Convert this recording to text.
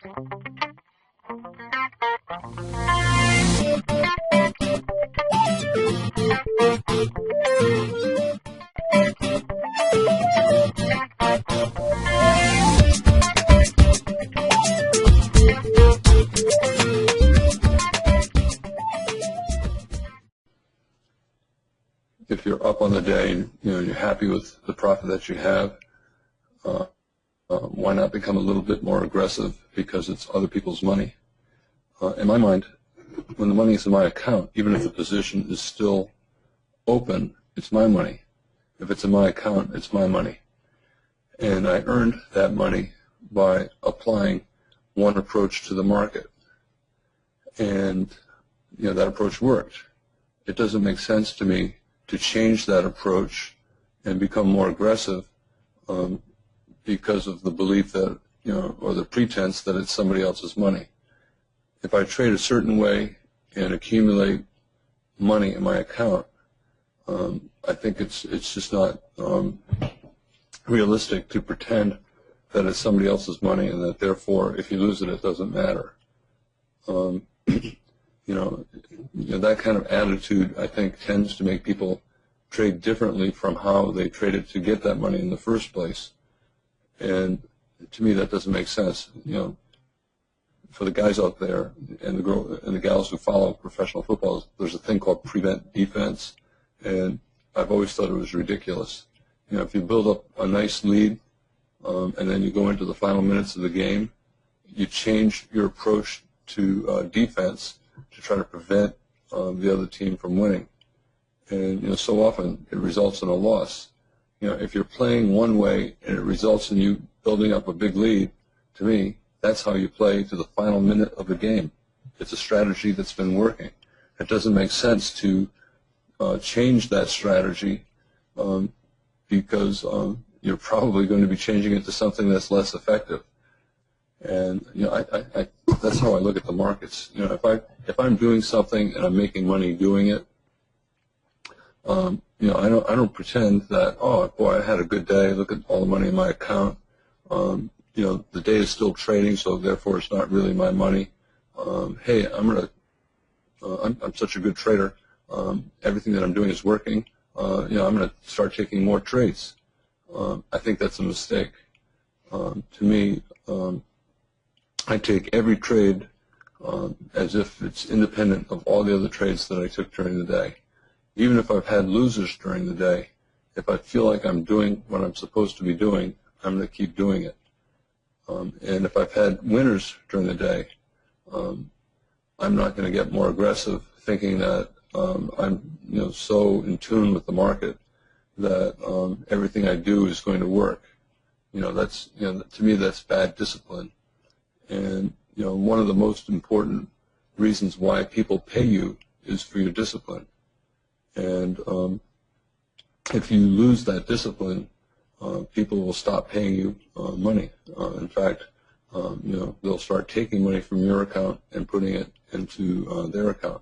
If you're up on the day and you're happy with the profit that you have, why not become a little bit more aggressive because it's other people's money? In my mind, when the money is in my account, even if the position is still open, it's my money. If it's in my account, it's my money. And I earned that money by applying one approach to the market. And that approach worked. It doesn't make sense to me to change that approach and become more aggressive because of the belief that, or the pretense that it's somebody else's money. If I trade a certain way and accumulate money in my account, I think it's just not realistic to pretend that it's somebody else's money and that therefore if you lose it, it doesn't matter. That kind of attitude, I think, tends to make people trade differently from how they traded to get that money in the first place. And to me, that doesn't make sense. For the guys out there and the gals who follow professional football, there's a thing called prevent defense, and I've always thought it was ridiculous. If you build up a nice lead and then you go into the final minutes of the game, you change your approach to defense to try to prevent the other team from winning. And so often it results in a loss. If you're playing one way and it results in you building up a big lead, to me, that's how you play to the final minute of the game. It's a strategy that's been working. It doesn't make sense to change that strategy because you're probably going to be changing it to something that's less effective. And that's how I look at the markets. If I'm doing something and I'm making money doing it, I don't pretend that, oh boy, I had a good day. Look at all the money in my account. The day is still trading, so therefore it's not really my money. Hey, I'm such a good trader. Everything that I'm doing is working. I'm going to start taking more trades. I think that's a mistake. To me, I take every trade as if it's independent of all the other trades that I took during the day. Even if I've had losers during the day, if I feel like I'm doing what I'm supposed to be doing, I'm going to keep doing it. And if I've had winners during the day, I'm not going to get more aggressive thinking that I'm so in tune with the market that everything I do is going to work. To me, that's bad discipline. And one of the most important reasons why people pay you is for your discipline. And if you lose that discipline, people will stop paying you money. In fact, they'll start taking money from your account and putting it into their account.